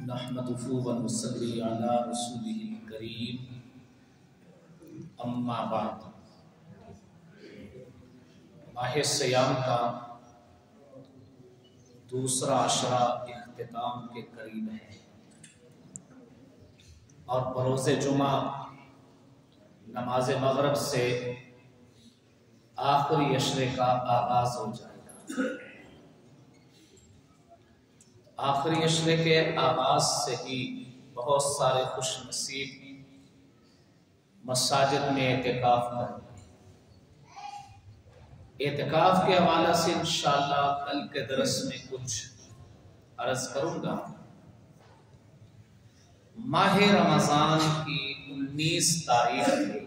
نحمده ونصلي على رسوله الكريم اما بعد۔ ماہ سیام کا دوسرا عشرہ اختتام کے قریب ہے اور بروز جمعہ نماز مغرب سے آخری عشرے کا آغاز ہو جائے گا۔ آخری عشرے کے آغاز سے ہی بہت سارے خوش نصیب مساجد میں اعتکاف کریں گے۔ اعتکاف کے حوالے سے انشاءاللہ کل کے درس میں کچھ عرض کروں گا۔ ماہ رمضان کی 19 تاریخ کو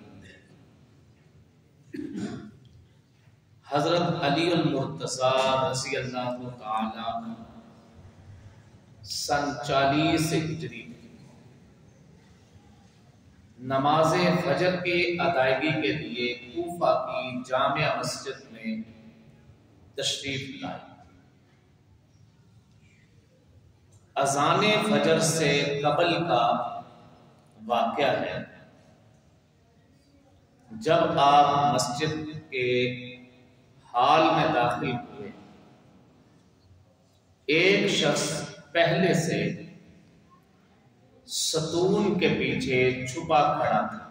حضرت علی المرتضیٰ رضی اللہ تعالی عنہ سن 40 ہجری نماز فجر کی ادائیگی کے لیے کوفہ کی جامع مسجد میں تشریف لائے۔ اذان فجر سے قبل کا واقعہ ہے، جب آپ مسجد کے ہال میں داخل ہوئے، ایک شخص پہلے سے ستون کے پیچھے چھپا کھڑا تھا۔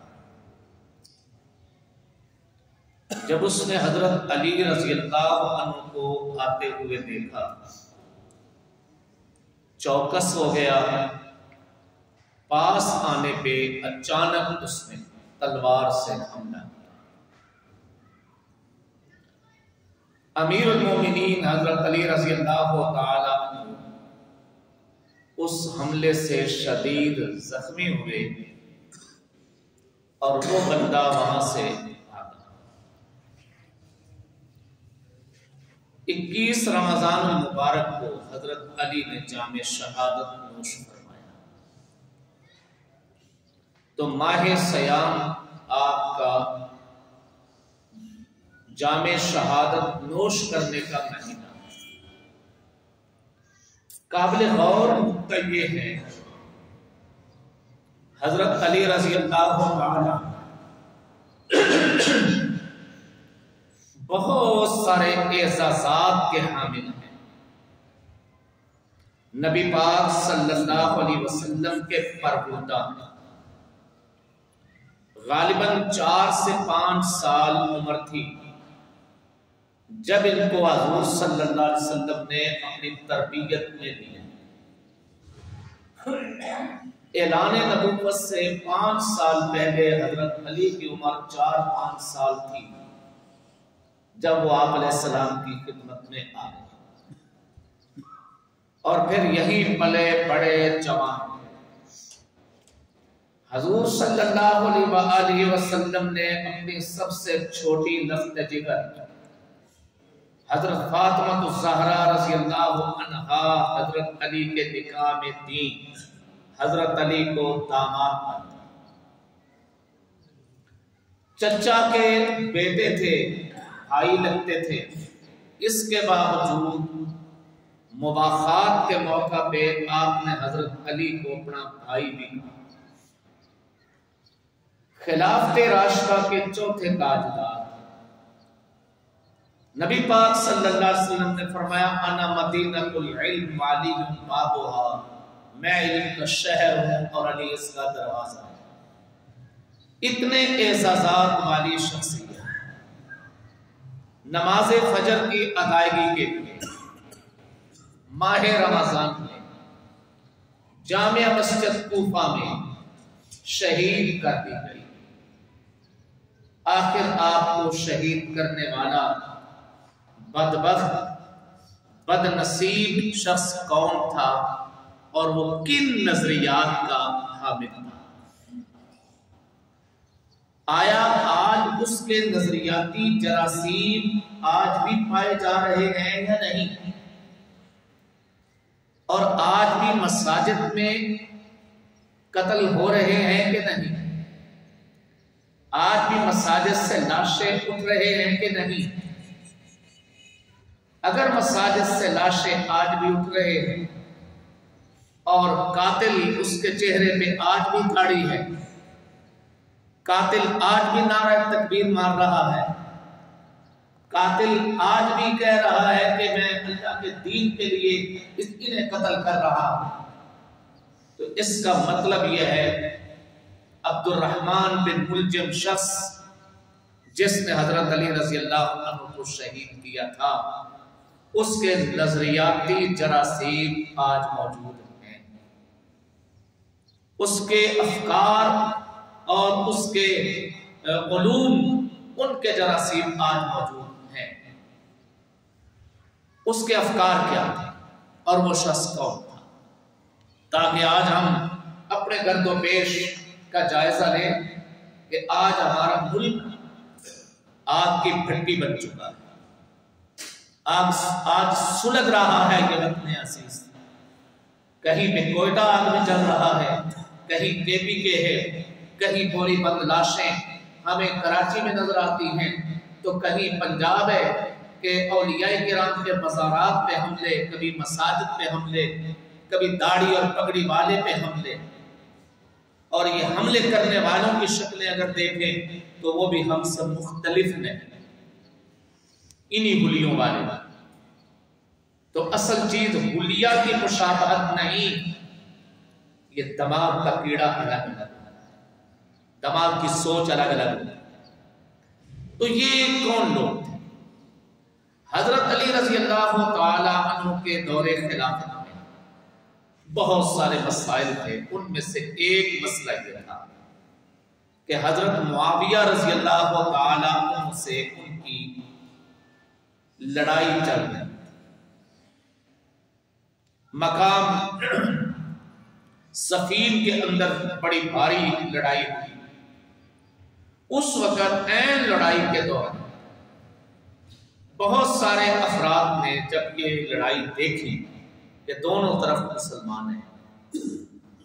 جب اس نے حضرت علی رضی اللہ عنہ کو آتے ہوئے دیکھا، چوکس ہو گیا۔ پاس آنے پہ اچانک اس نے تلوار سے حملہ کیا۔ امیر المومنین حضرت علی رضی اللہ تعالی عنہ اس حملے سے شدید زخمی ہوئے اور وہ بندہ وہاں سے بھاگا۔ 21 رمضان المبارک کو حضرت علی نے جامع شہادت نوش فرمایا، تو ماہ سیام آپ کا جامع شہادت نوش کرنے کا مہینہ۔ قابل غور نکتہ یہ ہے، حضرت علی رضی اللہ تعالی بہت سارے اعزازات کے حامل ہیں۔ نبی پاک صلی اللہ علیہ وسلم کے پربودہ، غالباً 4 سے 5 سال عمر تھی جب ان کو حضور صلی اللہ علیہ وسلم نے اپنی تربیت میں لیا۔ اعلان نبوت سے 5 سال پہلے حضرت علی کی عمر 4-5 سال تھی جب وہ آپ علیہ السلام کی خدمت میں آ گئے، اور پھر یہی پلے بڑے جوان۔ حضور صلی اللہ علیہ وسلم نے اپنی سب سے چھوٹی لفت جگر حضرت فاطمہ الزہرا رضی اللہ عنہا حضرت علی کے نکاح میں دی، حضرت علی کو داماد بنا۔ چچا کے بیٹے تھے، بھائی لگتے تھے، اس کے باوجود مباحثات کے موقع پہ آپ نے حضرت علی کو اپنا بھائی بھی کہا۔ خلافت راشدہ کے چوتھے تاجدار نبی پاک صلی اللہ علیہ وسلم نے فرمایا، انا مدینۃ العلم وعلی بابها، میں علم کا شہر ہوں اور علی اس کا دروازہ ہے۔ اتنے اعزازات والی شخصیت نماز فجر کی ادائیگی کے لیے ماہ رمضان میں جامع مسجد کوفہ میں شہید کر دی گئی۔ آخر آپ کو شہید کرنے والا بدبخت بد نصیب شخص کون تھا اور وہ کن نظریات کا حامل تھا؟ آیا آج اس کے نظریاتی جراثیم آج بھی پائے جا رہے ہیں یا نہیں؟ اور آج بھی مساجد میں قتل ہو رہے ہیں کہ نہیں؟ آج بھی مساجد سے لاشیں اٹھ رہے ہیں کہ نہیں؟ اگر مساجد سے لاشیں آج بھی اٹھ رہے ہیں اور قاتل اس کے چہرے پہ آج بھی داڑھی ہے، قاتل آج بھی نعرہ تکبیر مار رہا ہے، قاتل آج بھی کہہ رہا ہے کہ میں اللہ کے دین کے لیے انہیں قتل کر رہا ہوں. تو اس کا مطلب یہ ہے عبد الرحمن بن ملجم شخص جس نے حضرت علی رضی اللہ عنہ کو شہید کیا تھا، اس کے نظریاتی جراثیم آج موجود ہیں، اس کے افکار اور اس کے علوم، ان کے جراثیم آج موجود ہیں. اس کے افکار کیا تھے اور وہ شخص کون تھا، تاکہ آج ہم اپنے گرد و پیش کا جائزہ لیں کہ آج ہمارا ملک آگ کی بھٹی بن چکا ہے، آج سلگ رہا ہے یہ وطن عزیز. کہیں پہ کوئٹہ آگ میں چل رہا ہے، کہیں کے پی کے ہے، کہیں بوری بند لاشیں ہمیں کراچی میں نظر آتی ہیں، تو کہیں پنجاب ہے کہ اولیاء کرام کے مزارات پہ حملے، کبھی مساجد پہ حملے، کبھی داڑھی اور پگڑی والے پہ حملے. اور یہ حملے کرنے والوں کی شکلیں اگر دیکھیں تو وہ بھی ہم سب مختلف ہیں، انہی حلیوں والے. تو اصل چیز حلیہ کی مشابہت نہیں، یہ دماغ کا کیڑا الگ الگ، دماغ کی سوچ الگ الگ. تو یہ کون لوگ تھے؟ حضرت علی رضی اللہ تعالی عنہ کے دور خلافت میں بہت سارے مسائل تھے. ان میں سے ایک مسئلہ یہ تھا کہ حضرت معاویہ رضی اللہ تعالی عنہ سے ان کی لڑائی چل رہی، مقام صفین کے اندر بڑی بھاری لڑائی ہوئی. اس وقت عین لڑائی کے دوران بہت سارے افراد نے جب یہ لڑائی دیکھی کہ دونوں طرف مسلمان ہیں،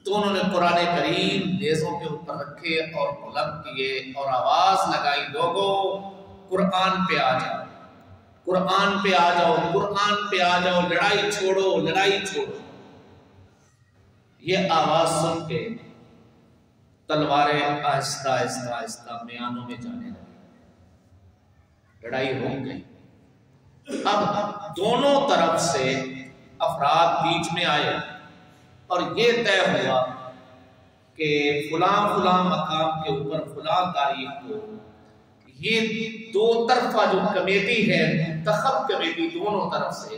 تو انہوں نے قرآن کریم نیزوں کے اوپر رکھے اور بلند کیے اور آواز لگائی، لوگوں قرآن پہ آ جاؤ، قرآن پہ آ جاؤ، قرآن پہ آ جاؤ، لڑائی چھوڑو، لڑائی چھوڑو. یہ آواز سن کے تلواریں آہستہ آہستہ آہستہ میانوں میں جانے لگی، لڑائی ہو گئی. اب دونوں طرف سے افراد بیچ میں آئے اور یہ طے ہوا کہ فلاں فلاں مقام کے اوپر فلاں تاریخ کو یہ دو طرفہ جو کمیٹی ہے، منتخب کمیٹی دونوں طرف سے،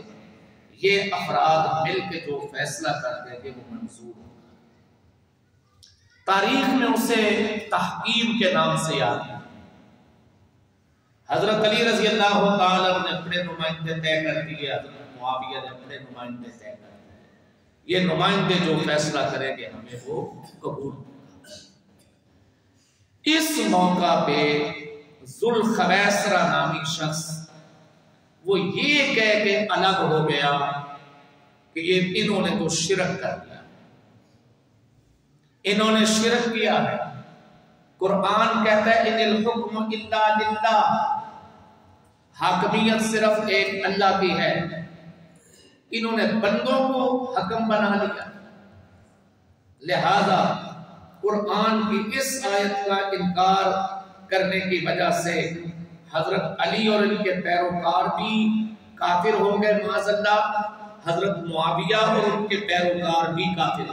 یہ افراد مل کے جو فیصلہ کر دیں گے وہ منظور ہو. تاریخ میں اسے تحکیم کے نام سے یاد ہے. حضرت علی رضی اللہ تعالیٰ نے اپنے نمائندے طے کر دیے، حضرت معاویہ نے اپنے نمائندے طے کر دیے. یہ نمائندے جو فیصلہ کریں گے ہمیں وہ قبول. اس موقع پہ ذوالخویسرہ نامی شخص وہ یہ کہہ کے الگ ہو گیا کہ یہ انہوں نے تو شرک کر دیا، انہوں نے شرک کیا ہے. قرآن کہتا ہے ان الحکم الا للہ، حاکمیت صرف ایک اللہ کی ہے. انہوں نے بندوں کو حکم بنا لیا، لہذا قرآن کی اس آیت کا انکار کرنے کی وجہ سے حضرت علی اور ان کے پیروکار بھی کافر ہو گئے معاذ اللہ، حضرت معاویہ اور ان کے پیروکار بھی کافر،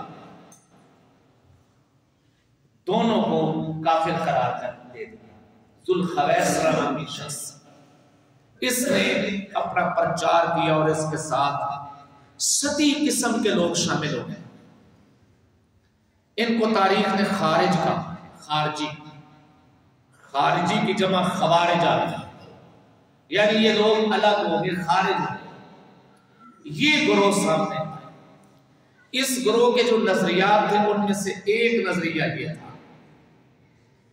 دونوں کو کافر قرار کر دے دیا. ذوالخویسرہ نامی شخص، اس نے اپنا پرچار کیا اور اس کے ساتھ ستی قسم کے لوگ شامل ہو گئے. ان کو تاریخ نے خارج کہا، خارجی، خارجی کی جمع خوارج آتی، یعنی یہ لوگ الگ ہو گئے، خارج ہو گئے. یہ گروہ سامنے آئے. اس گروہ کے جو نظریات تھے ان میں سے ایک نظریہ یہ تھا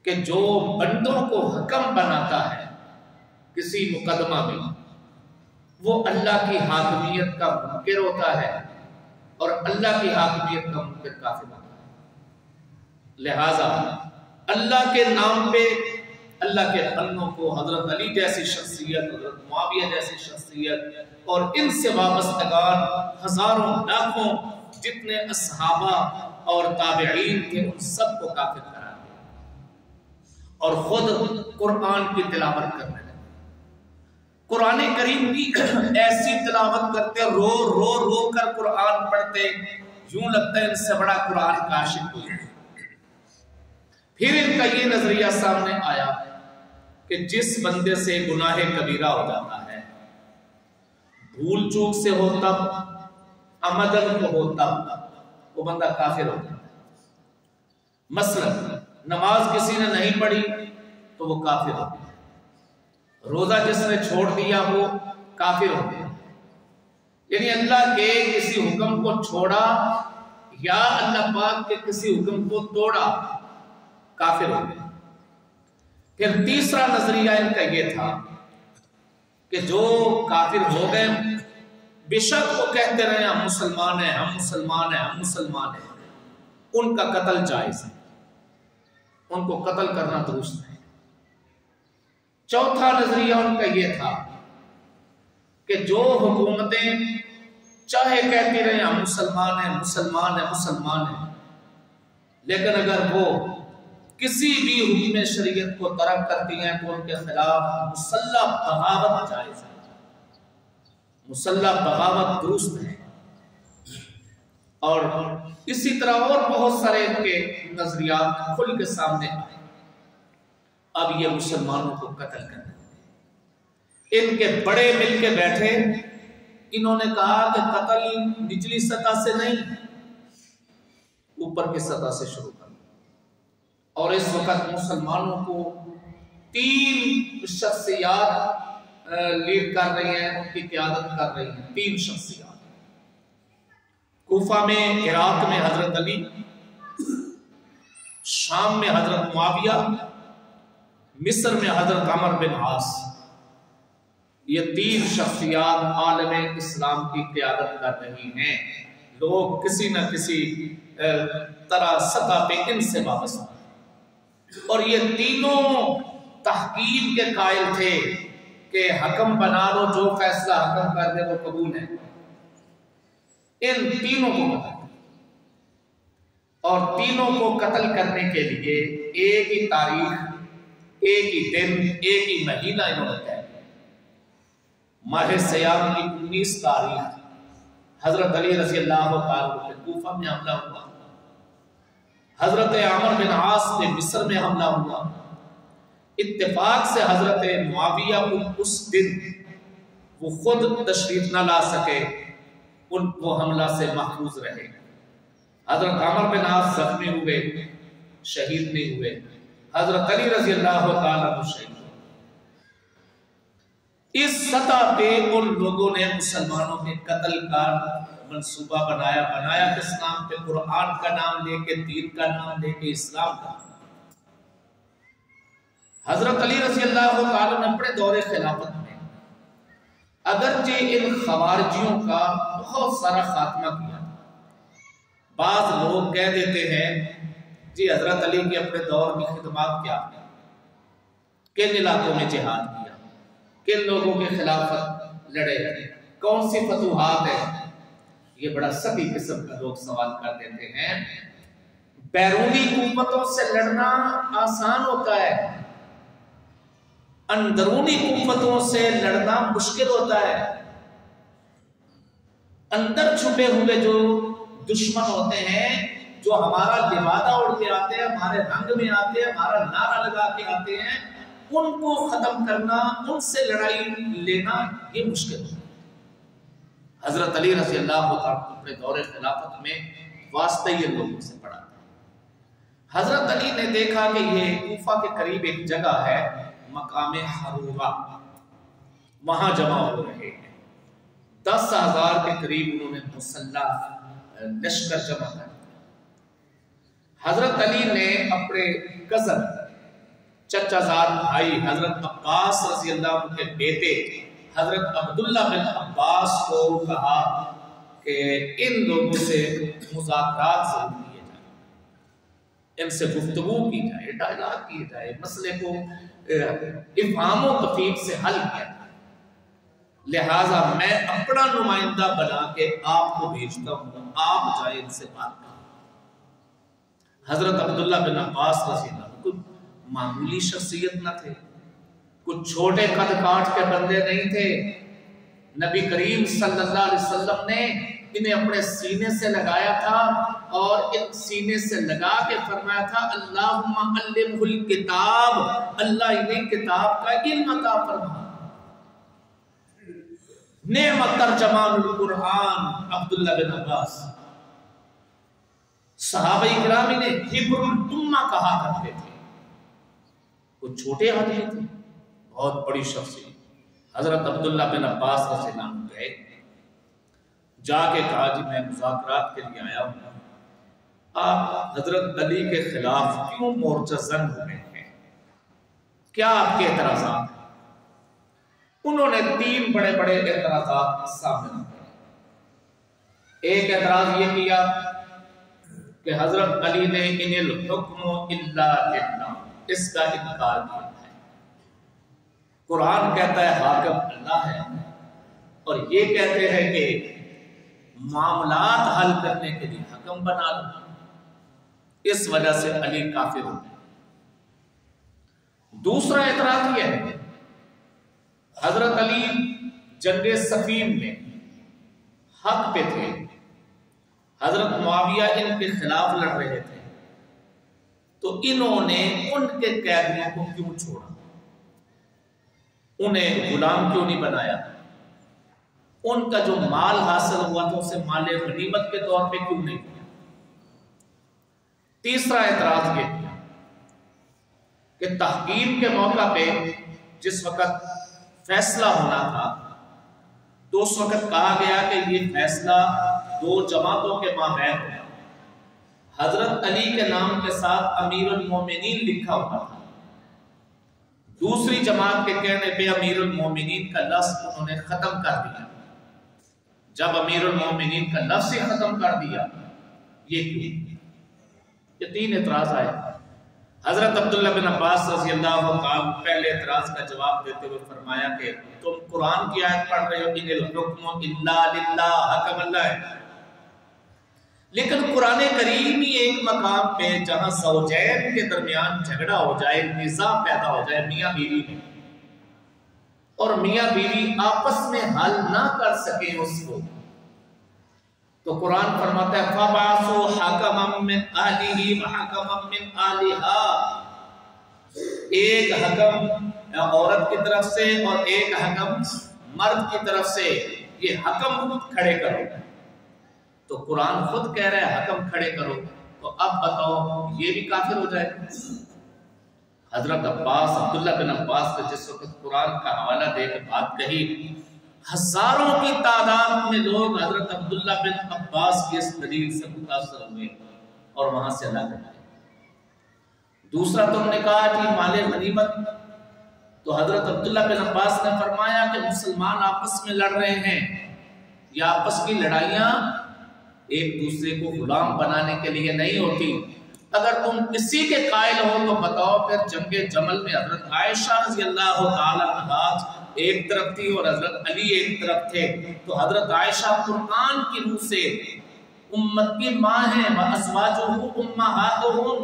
کہ جو بندوں کو حکم بناتا ہے کسی مقدمہ میں، وہ اللہ کی حاکمیت کا منکر ہوتا ہے اور اللہ کی حاکمیت کا منکر کافر ہوتا ہے. لہذا اللہ کے نام پہ اللہ کے بندوں کو حضرت علی جیسی شخصیت، حضرت معاویہ جیسی شخصیت اور ان سے وابستگان ہزاروں لاکھوں جتنے اصحابہ اور تابعین تھے ان سب کو کافر قرار دیا اور خود قرآن کی تلاوت کرنے لگے. قرآن کریم کی ایسی تلاوت کرتے، رو رو رو کر قرآن پڑھتے، یوں لگتا ہے ان سے بڑا قرآن کا عاشق ہوئی. پھر ان کا یہ نظریہ سامنے آیا کہ جس بندے سے گناہ کبیرہ ہو جاتا ہے، بھول چوک سے ہو تب، عمدن کو ہو تب، وہ بندہ کافر ہو جاتا ہے. مثلا نماز کسی نے نہیں پڑھی تو وہ کافر ہو گیا، روزہ جس نے چھوڑ دیا وہ کافر ہو گیا. یعنی اللہ کے کسی حکم کو چھوڑا یا اللہ پاک کے کسی حکم کو توڑا، کافر ہو گیا. پھر تیسرا نظریہ ان کا یہ تھا کہ جو کافر ہو گئے بے شک وہ کہتے رہے ہم مسلمان ہیں، ہم مسلمان ہیں، ہم مسلمان ہیں، ان کا قتل جائز ہے، ان کو قتل کرنا درست ہے. چوتھا نظریہ ان کا یہ تھا کہ جو حکومتیں چاہے کہتی رہے ہم مسلمان ہیں، مسلمان ہیں، مسلمان ہیں، لیکن اگر وہ کسی بھی حکم شریعت کو ترک کرتی ہیں تو ان کے خلاف مسلح بغاوت جائز ہے، مسلح بغاوت درست ہے. اور اسی طرح اور بہت سارے ان کے نظریات کھل کے سامنے آئے. اب یہ مسلمانوں کو قتل کرنا، ان کے بڑے مل کے بیٹھے، انہوں نے کہا کہ قتل نچلی سطح سے نہیں، اوپر کی سطح سے شروع کرنا. اور اس وقت مسلمانوں کو 3 شخصیات لیڈ کر رہی ہیں، ان کی قیادت کر رہی ہیں. 3 شخصیات، کوفہ میں، عراق میں حضرت علی، شام میں حضرت معاویہ، مصر میں حضرت عمر بن عاص. یہ 3 شخصیات عالم اسلام کی قیادت کر رہی ہیں. لوگ کسی نہ کسی طرح سطح پہ ان سے وابستہ، اور یہ تینوں تحکیم کے قائل تھے کہ حکم بنا لو، جو فیصلہ حکم کر دے وہ قبول ہے. ان تینوں کو قتل، اور تینوں کو قتل کرنے کے لیے ایک ہی تاریخ، ایک ہی دن، ایک ہی مہینہ انہوں نے طے کیا. ماہ سیام کی 19 تاریخ حضرت علی رضی اللہ تعالیٰ کے کوفہ میں حملہ ہوا، حضرت عمر بن عاص نے مصر میں حملہ ہوا. اتفاق سے حضرت معاویہ اس دن وہ خود تشریف نہ لا سکے، ان کو حملہ سے محفوظ رہے. حضرت عمر بن عاص زخمی ہوئے، شہید نہیں ہوئے. حضرت علی رضی اللہ تعالیٰ عنہ شہید ہوئے. اس سطح پہ ان لوگوں نے مسلمانوں کے قتل کا منصوبہ بنایا کس نام پہ؟ قرآن کا نام لے کے، دین کا نام لے کے، اسلام کا. حضرت علی رضی اللہ تعالیٰ نے اپنے دور خلافت میں اگرچہ ان خوارجیوں کا بہت سارا خاتمہ کیا. بعض لوگ کہہ دیتے ہیں جی حضرت علی کے اپنے دور کی خدمات کیا ہیں، کن علاقوں میں جہاد کیا، کن لوگوں کے خلافت لڑے، کون سی فتوحات ہیں. یہ بڑا سطحی قسم کا لوگ سوال کر دیتے ہیں. بیرونی قوتوں سے لڑنا آسان ہوتا ہے، اندرونی قوتوں سے لڑنا مشکل ہوتا ہے. اندر چھپے ہوئے جو دشمن ہوتے ہیں، جو ہمارا لبادہ اڑ کے آتے ہیں، ہمارے رنگ میں آتے ہیں، ہمارا نعرہ لگا کے آتے ہیں، ان کو ختم کرنا، ان سے لڑائی لینا یہ مشکل ہے. حضرت علی رضی اللہ عنہ اپنے دور خلافت میں واسطہ یہ لوگوں سے پڑا. حضرت علی نے دیکھا کہ یہ کوفہ کے قریب ایک جگہ ہے مقام حرورہ، وہاں جمع ہو رہے ہیں. 10,000 کے قریب انہوں نے مسلح لشکر جمع کر دیا. حضرت علی نے اپنے کزن، چچا زاد بھائی حضرت عباس رضی اللہ عنہ کے بیٹے حضرت عبداللہ بن عباس کو کہا کہ ان لوگوں سے مذاکرات ضرور کیے جائیں، ان سے گفتگو کی جائے، ڈائلاگ کیے جائے، مسئلے کو افہام و تفہیم سے حل کیا جائے. لہٰذا میں اپنا نمائندہ بنا کے آپ کو بھیجتا ہوں، آپ جائیں ان سے بات کریں۔ حضرت عبداللہ بن عباس رضی اللہ عنہ کوئی معمولی شخصیت نہ تھے، کچھ چھوٹے قد کاٹ کے بندے نہیں تھے۔ نبی کریم صلی اللہ علیہ وسلم نے انہیں اپنے سینے سے لگایا تھا اور ان سینے سے لگا کے فرمایا تھا اللہم علمہ الکتاب، اللہ انہیں کتاب کا علم عطا فرما۔ نعم ترجمان القرآن عبداللہ بن عباس، صحابہ کرام انہیں حبر الامہ کہا کرتے تھے۔ وہ چھوٹے آدمی تھے، بہت بڑی شخصیت۔ حضرت عبداللہ بن عباس رضی اللہ عنہ گئے، جا کے کہا جی میں مذاکرات کے لیے آیا ہوں، آپ حضرت علی کے خلاف کیوں مورچہ زن ہوئے ہیں، کیا آپ کے اعتراضات ہیں؟ انہوں نے 3 بڑے بڑے اعتراضات سامنے رکھے۔ ایک اعتراض یہ کیا کہ حضرت علی نے ان الحکم الا للہ، اس کا انکار کیا ہے۔ قرآن کہتا ہے حاکم اللہ ہے، اور یہ کہتے ہیں کہ معاملات حل کرنے کے لیے حکم بنا لو، اس وجہ سے علی کافر ہو گئے۔ دوسرا اعتراض یہ ہے حضرت علی جنگ صفین میں حق پہ تھے، حضرت معاویہ ان کے خلاف لڑ رہے تھے، تو انہوں نے ان کے قیدیوں کو کیوں چھوڑا، انہیں غلام کیوں نہیں بنایا، ان کا جو مال حاصل ہوا تو اسے مال غنیمت کے طور پہ کیوں نہیں کیا۔ تیسرا اعتراض یہ کیا کہ تحقیق کے موقع پہ جس وقت فیصلہ ہونا تھا تو اس وقت کہا گیا کہ یہ فیصلہ 2 جماعتوں کے مابین ہوگا، حضرت علی کے نام کے ساتھ امیر المومنین لکھا ہوا تھا، دوسری جماعت کے کہنے پہ امیر المومنین کا لفظ انہوں نے ختم کر دیا۔ جب امیر المومنین کا لفظ ہی ختم کر دیا، یہ کیوں؟ یہ 3 اعتراض آئے۔ حضرت عبداللہ بن عباس رضی اللہ عنہ پہلے اعتراض کا جواب دیتے ہوئے فرمایا کہ تم قرآن کی آیت پڑھ رہے ہو ان الحکم الا للہ، حکم اللہ ہے، لیکن قرآن کریم ہی ایک مقام پہ جہاں زوجین کے درمیان جھگڑا ہو جائے، نزاع پیدا ہو جائے میاں بیوی میں، اور میاں بیوی آپس میں حل نہ کر سکے اس کو، تو قرآن فرماتا ہے فَبَعَثُوا حَكَمًا مِّنْ أَهْلِهِ وَحَكَمًا مِّنْ أَهْلِهَا، ایک حکم عورت کی طرف سے اور ایک حکم مرد کی طرف سے، یہ حکم کھڑے کرو۔ تو قرآن خود کہہ رہا ہے حکم کھڑے کرو، تو اب بتاؤ یہ بھی کافر ہو جائے۔ حضرت عباس عبداللہ بن عباس نے جس وقت قرآن کا حوالہ دے کے بات کہی، ہزاروں کی تعداد میں لوگ حضرت عبداللہ بن عباس کی اس دلیل سے متاثر ہوئے اور وہاں سے الگ ہو گئے۔ دوسرا تم نے کہا کہ مال غنیمت، تو حضرت عبداللہ بن عباس نے فرمایا کہ مسلمان آپس میں لڑ رہے ہیں، یا آپس کی لڑائیاں ایک دوسرے کو غلام بنانے کے لیے نہیں ہوتی۔ اگر تم اسی کے قائل ہو تو بتاؤ پھر جنگ جمل میں حضرت عائشہ رضی اللہ تعالی عنہا ایک طرف تھی اور حضرت علی ایک طرف تھے، تو حضرت عائشہ قرآن کی روح سے امت کی ماں ہیں، وَأَزْوَاجُهُ أُمَّهَاتُهُمْ،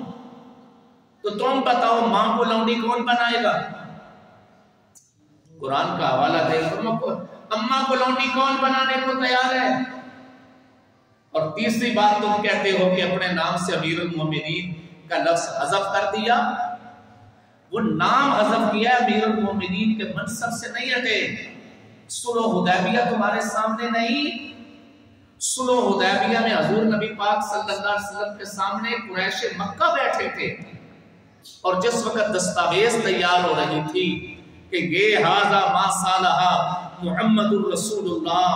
تو تم بتاؤ ماں کو لونڈی کون بنائے گا؟ قرآن کا حوالہ دے، اماں کو لونڈی کون بنانے کو تیار ہے؟ اور تیسری بات تم کہتے ہو کہ اپنے نام سے امیر المومنین کا لفظ حذف کر دیا، وہ نام حذف کیا امیر المومنین کے منصب سے نہیں ہٹے۔ صلح حدیبیہ تمہارے سامنے نہیں، صلح حدیبیہ میں حضور نبی پاک صلی اللہ علیہ وسلم کے سامنے قریش مکہ بیٹھے تھے، اور جس وقت دستاویز تیار ہو رہی تھی کہ یہ ھذا ما صالح محمد الرسول اللہ،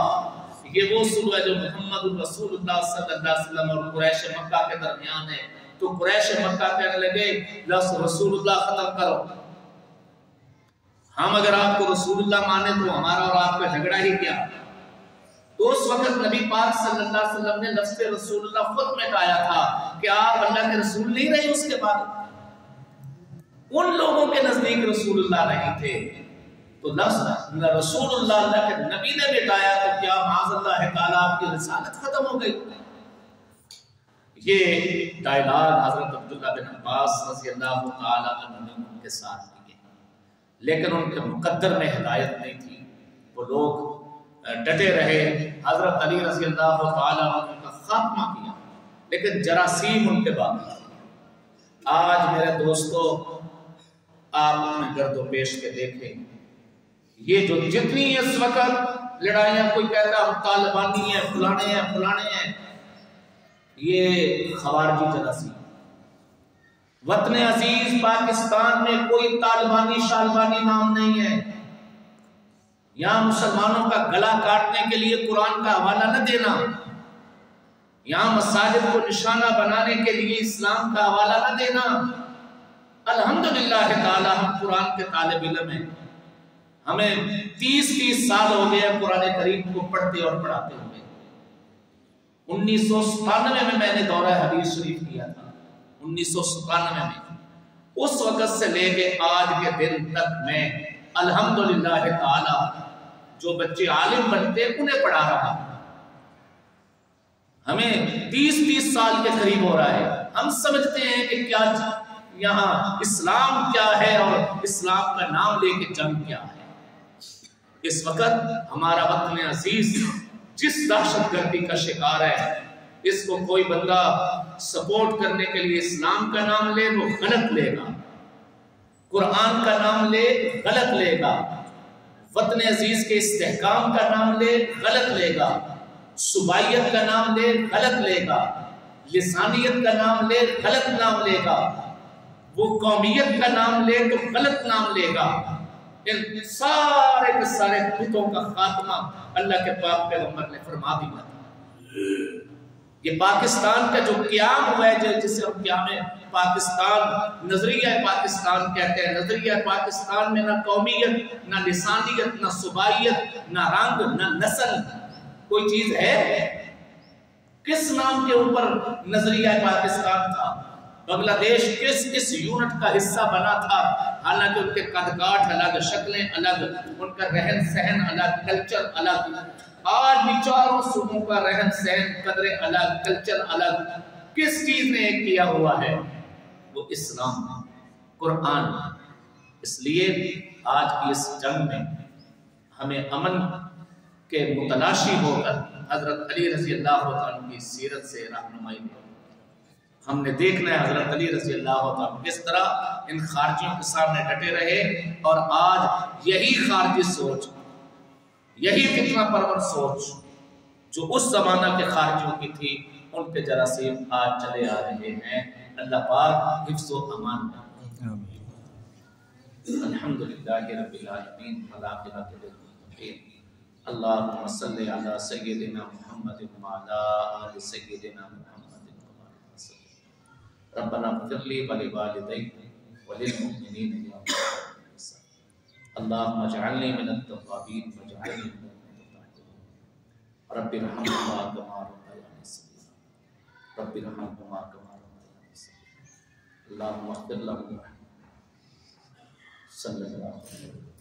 یہ وہ صلح ہے جو محمد الرسول اللہ صلی اللہ علیہ وسلم اور قریش مکہ کے درمیان ہے، تو قریش مکہ کہنے لگے لفظ رسول اللہ ختم کرو، ہم اگر آپ کو رسول اللہ مانے تو ہمارا اور آپ کا جھگڑا ہی کیا۔ تو اس وقت نبی پاک صلی اللہ علیہ وسلم نے لفظ رسول اللہ خود مٹایا تھا کہ آپ اللہ کے رسول نہیں رہے، اس کے بعد ان لوگوں کے نزدیک رسول اللہ نہیں تھے، تو لفظ رسول اللہ کے نبی نے مٹایا تو کیا معاذ اللہ تعالیٰ آپ کی رسالت ختم ہو گئی؟ یہ ڈائلاگ حضرت عبداللہ بن عباس رضی اللہ تعالیٰ عنہ نے ان کے ساتھ کیے، لیکن ان کے مقدر میں ہدایت نہیں تھی، وہ لوگ ڈٹے رہے، حضرت علی رضی اللہ تعالیٰ عنہ کا خاتمہ کیا، لیکن جراثیم ان کے باقی۔ آج میرے دوستو آپ اپنے گرد و پیش کے دیکھیں، یہ جو جتنی اس وقت لڑائیاں، کوئی کہتا ہم طالبانی ہیں، فلانے ہیں، یہ خوارجی جراثیم۔ وطن عزیز پاکستان میں کوئی طالبانی شالبانی نام نہیں ہے، یہاں مسلمانوں کا گلا کاٹنے کے لیے قرآن کا حوالہ نہ دینا، یہاں مساجد کو نشانہ بنانے کے لیے اسلام کا حوالہ نہ دینا۔ الحمدللہ تعالی ہم قرآن کے طالب علم ہیں، ہمیں 30 سال ہو گئے قرآن کریم کو پڑھتے اور پڑھاتے ہوئے۔ 1997 میں نے دورہ حدیث شریف کیا تھا، 1997 میں، اس وقت سے لے کے آج کے دن تک میں الحمدللہ تعالی جو بچے عالم بنتے انہیں پڑھا رہا۔ ہمیں 30 سال کے قریب ہو رہا ہے، ہم سمجھتے ہیں کہ کیا یہاں اسلام کیا ہے اور اسلام کا نام لے کے جنگ کیا ہے۔ اس وقت ہمارا وطن عزیز جس دہشت گردی کا شکار ہے، اس کو کوئی بندہ سپورٹ کرنے کے لیے اسلام کا نام لے وہ غلط لے گا، قرآن کا نام لے غلط لے گا، وطن عزیز کے استحکام کا نام لے غلط لے گا، صوبائیت کا نام لے غلط لے گا، لسانیت کا نام لے غلط نام لے گا، وہ قومیت کا نام لے تو غلط نام لے گا۔ ان سارے کے سارے بتوں کا خاتمہ اللہ کے پاک پیغمبر نے فرما دیا تھا۔ یہ پاکستان کا جو قیام ہوا ہے، جسے ہم قیام پاکستان، نظریہ پاکستان کہتے ہیں، نظریہ پاکستان میں نہ قومیت، نہ لسانیت، نہ صوبائیت، نہ رنگ، نہ نسل کوئی چیز ہے۔ کس نام کے اوپر نظریہ پاکستان تھا؟ بنگلہ دیش کس یونٹ کا حصہ بنا تھا؟ حالانکہ ان کے قد کاٹ الگ، شکلیں الگ، ان کا رہن سہن الگ، کلچر الگ۔ آج بھی چاروں صوبوں کا رہن سہن، قدریں الگ، کلچر الگ۔ کس چیز نے ایک کیا ہوا ہے؟ وہ اسلام، قرآن۔ اس لیے آج کی اس جنگ میں ہمیں امن کے متلاشی ہو کر حضرت علی رضی اللہ عنہ کی سیرت سے رہنمائی دے۔ ہم نے دیکھنا ہے حضرت علی رضی اللہ عنہ کس طرح ان خارجیوں کے سامنے ڈٹے رہے، اور آج یہی خارجی سوچ، یہی فتنہ پرور سوچ جو اس زمانہ کے خارجیوں کی تھی، ان کے جراثیم آج چلے آ رہے ہیں۔ اللہ پاک حفظ و امان کرے۔ الحمدللہ رب العالمین والعاقبۃ للمتقین۔ اللہم صلی علی سیدنا محمد وعلی آل سیدنا محمد۔ ربنا اغفر لي ولوالدي وللمؤمنين يوم القيامة. اللهم اجعلني من التوابين واجعلني من المتطهرين. رب ارحمهما كما ربياني صغيرا. رب ارحمهما كما ربياني صغيرا. اللهم اغفر لهم وارحمهم. صلى الله عليه وسلم.